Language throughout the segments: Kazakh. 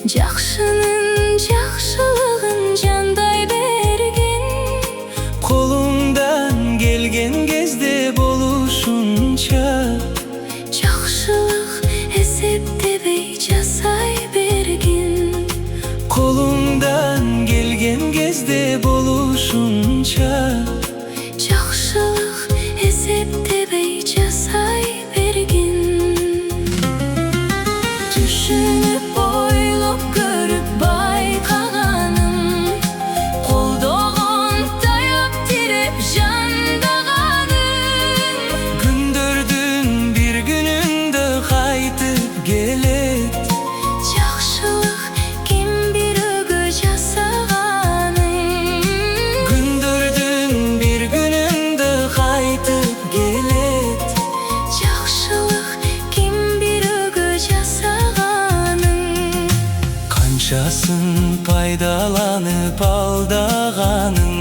Жакшынын жакшылыгын жандай бергин. Колуңдан келген кезде болушунча Жакшылык эсептебей жасай бергин. Колуңдан келген кезде болушунча Жакшылык эсептебей жасай бергин. Түшүнүп ойлоп көрүп байкаганым, колдогон таяп тиреп жандаганым. Күндөрдүн бир күнүндө кайтып келет. Жакшылык ким бирөөгө жасаганым. Күндөрдүн бир күнүндө кайтып келет. Жакшылык ким бирөөгө жасаганым. Канчасын пайдаланып алдаганым.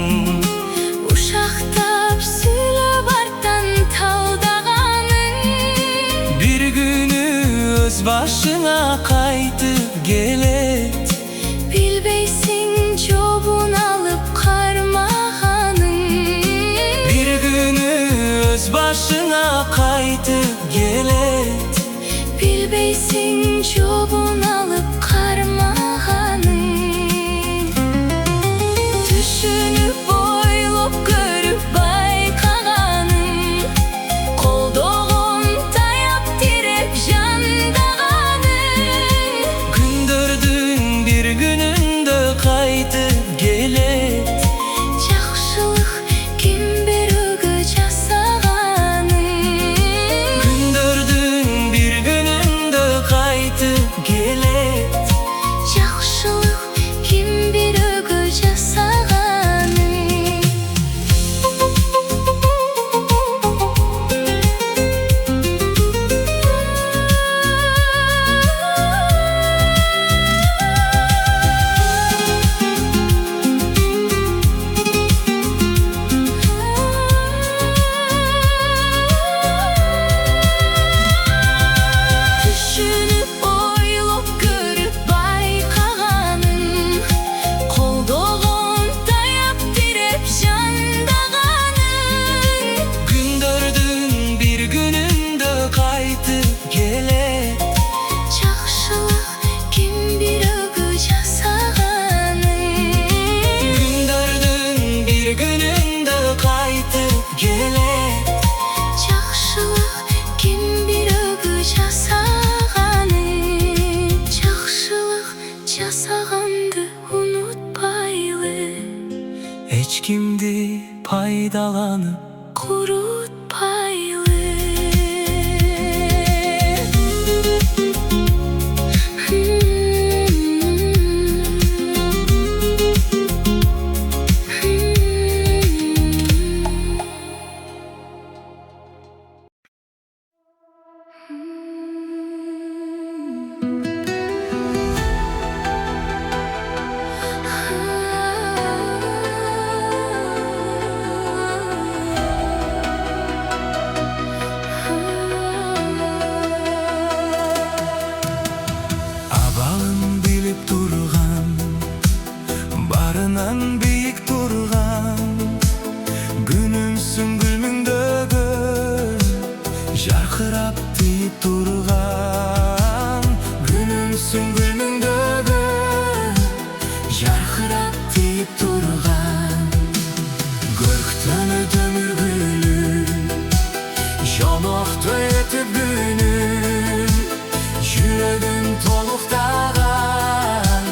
Ушактап сүйлөп арттан талдаганым. Бир күнү өз башыңа кайтып келет. Билбейсиң жобун алып кармаганым. Бир күнү өз башыңа кайтып келет. Билбейсиң жобун алып кармаганым. Түшүнүп ойлоп көрүп байкаганым, колдогон таяп тиреп жандаганым. Күндөрдүн бир күнүндө кайтып келет. Жакшылык ким бирөөгө жасаганым. Күндөрдүн бир күнүндө кайтып келет. Жакшылык ким бирөөгө жасаганым. Түшүнүп ойлоп көрүп байкаганым, колдогон таяп тиреп жандаганым. Күндөрдүн бир күнүндө кайтып келет. Жакшылык ким бирөөгө жасаганым. Күндөрдүн бир күнүндө кайтып келет. Жакшылык ким бирөөгө жасаганым. Жакшылык жасаганды унутпайлы, Эч кимди пайдаланып курутпайлы. абалын билип турган, барынан бийик турган, күнүмсүң гүлмүңдөгөн, жаркырап тийип турган. Күнүмсүң гүлмүңдөгөн, жаркырап тийип турган. Көктөнү төмүр гүлүм, жомокто этип күнүм, жүрөгүм толуктаган.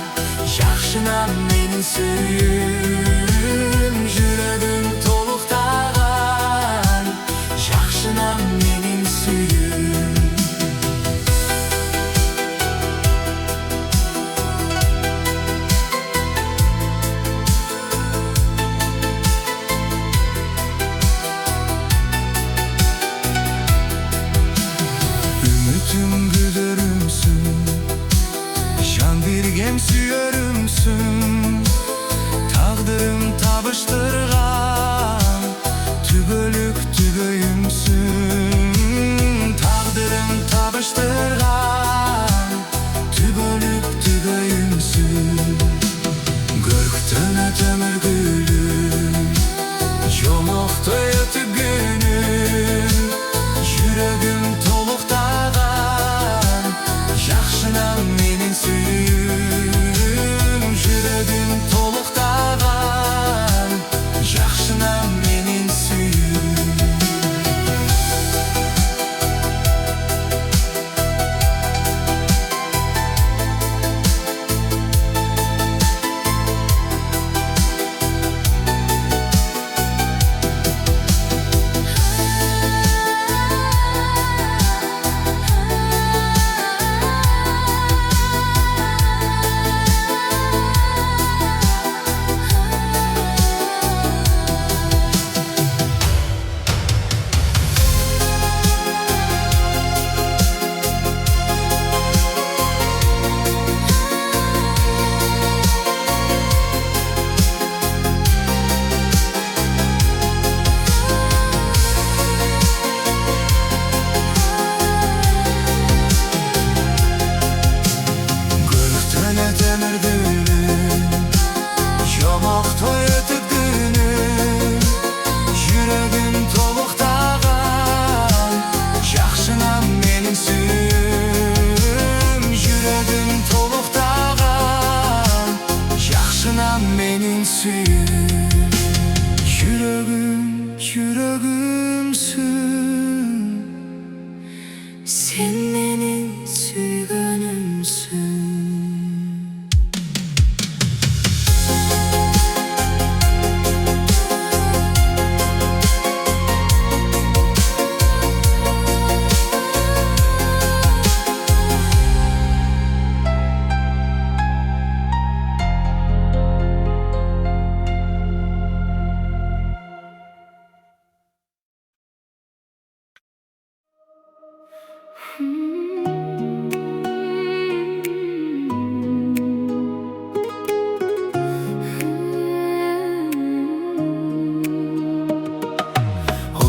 Жакшынам менин сүйүүм, жүрөгүм толуктаган. Жакшынам менин сүйүүм. Үмүтүм күдөрүмсүң, жан бергем сүйөрүмсүң. Тагдырым табыштырган, түбөлүк түгөйүмсүң. Тагдырым табыштырган, түбөлүк түгөйүмсүң. suyun yüreğimsin. Sen menin süygönümsün.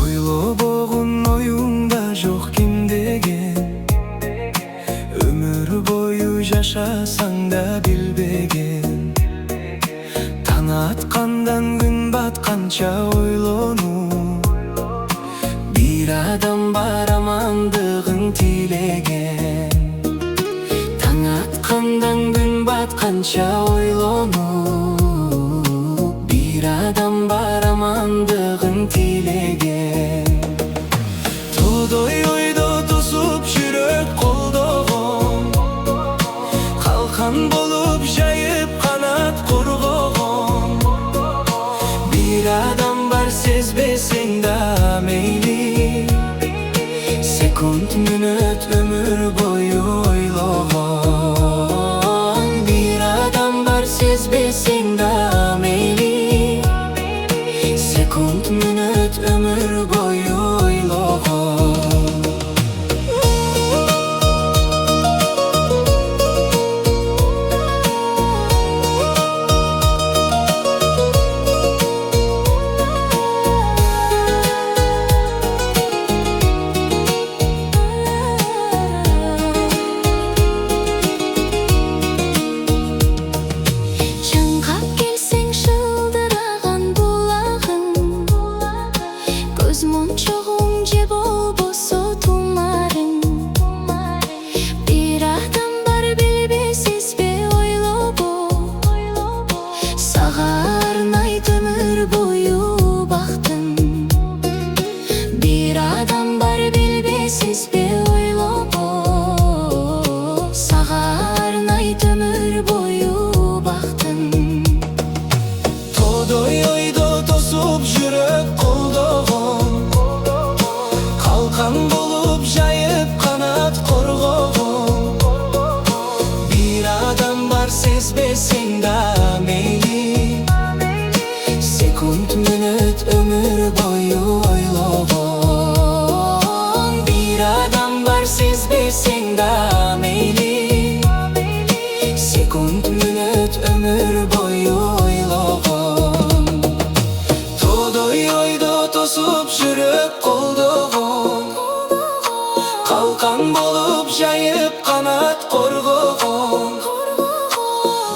Oylo boğun oyunda жоқ kim degen, ömür boyu yaşasan da bilbegen. Taң atқандан күн батқанша ойлону, bir адам бар амандығын тілеген. Таң атқандан күн батқанша ойлону, bir адам бар амандығын тілеген. Тодай ойда тосып жүрек қолдаған, қалқан болып жайып қанат қорғаған. Bir adam бар сезбесең да мейлі, секунд минут ömür boyu ойлаған. Bir adam бар сезбесең да мейлі, секунд минут ömür boyu ойлаған. Жаңғап келсең шылдыраған бұлағың, көз моншағың же болбосо тұмарың. Bir адам бар білбесіз бе ойлобо, саға арнайды өмір бойы бақтың. Bir адам бар білбесіз бе ойлобо, саға арнайды өмір бойы бақтың. Тодай ойда тосып жүрек қолдаған, қалқан болып жайып қанат қорғаған. Bir adam бар сезбесең да мейлі, секунд минут ömür boyu ойлаған. Bir adam бар сезбесең да мейлі, секунд минут ömür boyu ойлаған. Тодай ойда тосып жүрек қолдаған, қалқан болып жайып қанат қорғаған.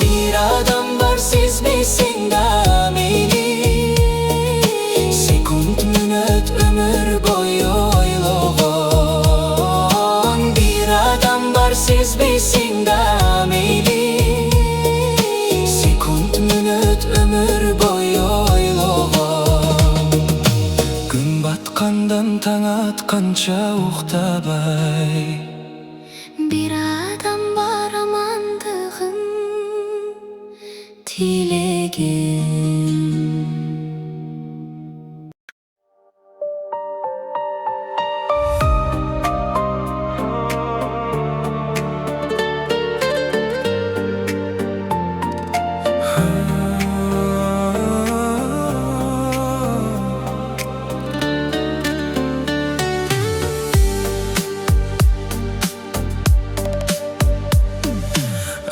Bir adam бар сезбесең да мейлі, секунд минут ömür boyu ойлаған. Bir adam бар сезбесең да мейлі, секунд минут ömür boyu ойлаған. Күн батқандан таң атқанша ұйықтабай, Bir adam бар амандығын тілеген.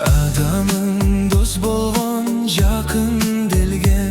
Adamın dost болған, жақын делген.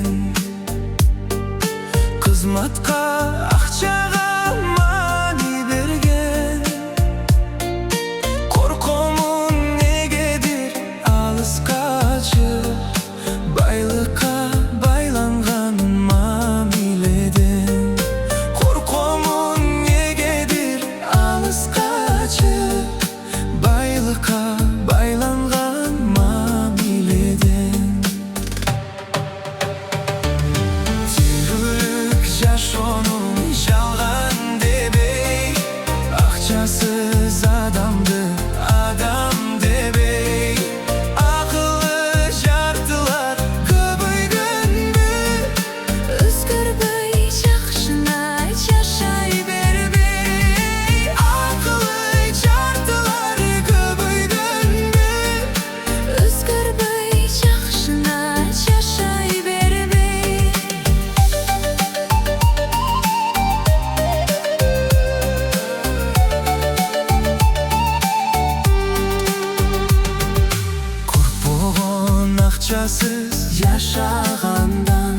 Акчасыз жашагандан,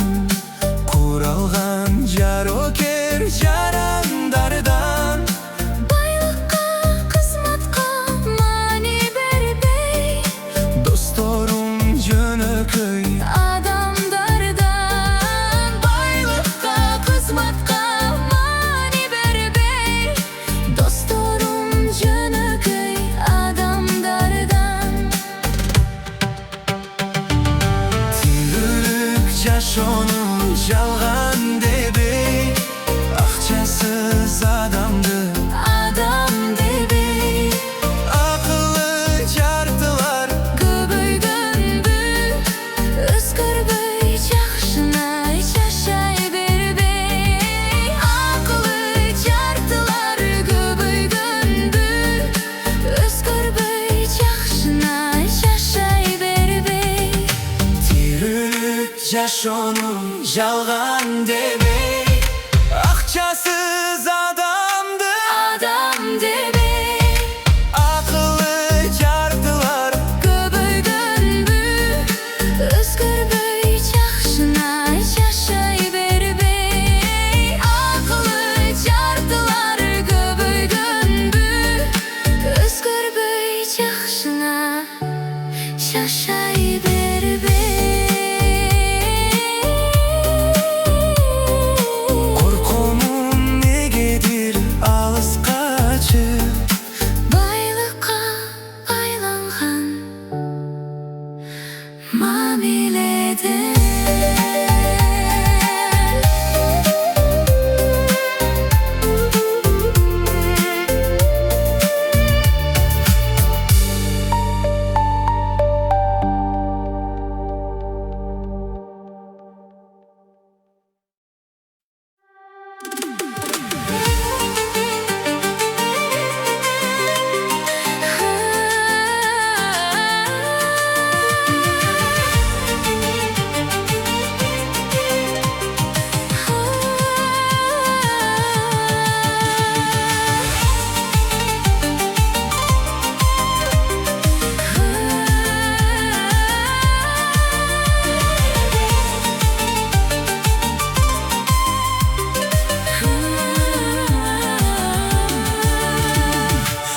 куралган жарокер жарандардан. Байлыкка, кызматка маани бербей, Досторум жөнөкөй адамдардан. Байлыкка, кызматка маани бербей, досторум жөнөкөй адамдардан. Тилүүлүк жашоону жалган дебей, акчасыз адамды Адам дебей, акылы жартылар. көбөйгөндү өзгөрбөй жакшына жашай бербей. Акылы жартылар көбөйгөндү өзгөрбөй жакшына жашай бербей. Тилүүлүк жашоону жалган дебей, акчасыз адамды Адам дебей, акылы жартылар. көбөйгөндү өзгөрбөй жакшына жашай бербей. Акылы жартылар көбөйгөндү өзгөрбөй жакшына жашай бербей. Коркомун негедир алыскачы, Байлыкка айланган мамиледен.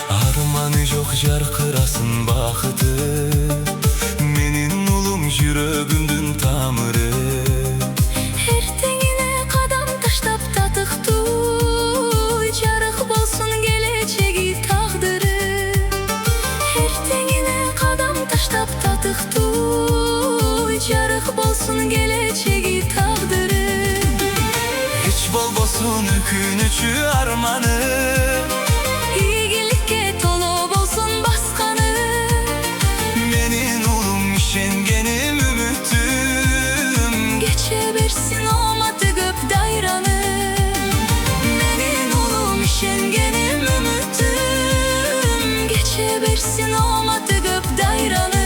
арманы жок жаркырасын бакыты, менин улум жүрөгүмдүн тамыры. Эртеңине кадам таштап татыктуу, жарык болсун келечеги тагдыры. Эртеңине кадам таштап татыктуу, жарык болсун келечеги тагдыры. Hiç болбосун өкүнүчү арманы, Ийгиликке толо болсун басканы. менин улум ишенгеним үмүтүм. Geçe bersin olmadı göp dayranı. Menin ulum işengenim ümitim. Geçe bersin olmadı göp dayranı.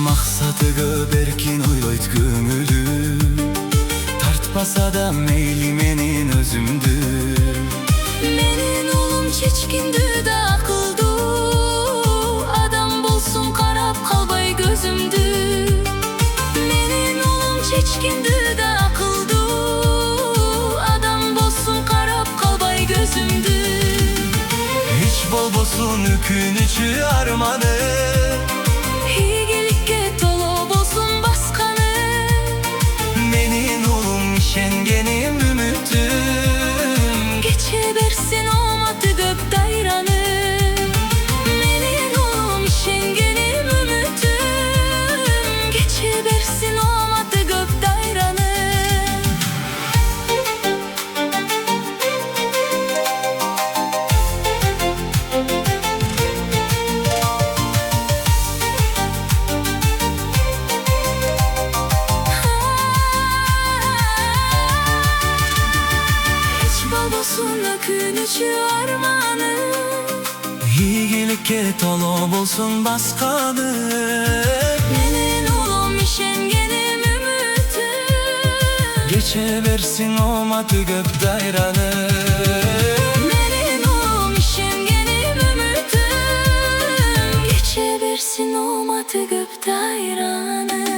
Максаты көп эркин ойлойт көңүлү, тартпаса да мейли менин өзүмдү. Menin ulum çeçkindü da akıldı. Adam bolsun karap kalbay gözümdü. Menin ulum çeçkindü da akıldı. Adam bolsun karap kalbay gözümdü. Hiç болбосун өкүнүчү арманы, İyilikке tolo bolsun baskanı. менин улум ишенгеним үмүтүм. Geçe bersin olmadı göp dayranı. Menin ulum işengenim ümitim. Geçe bersin olmadı göp dayranı. Onu bulsun baskalı. Menin oğlum işengenim ümitim, Geçeversin o matı gök dayranı. Menin oğlum işengenim ümitim, geçeversin o matı gök dayranı.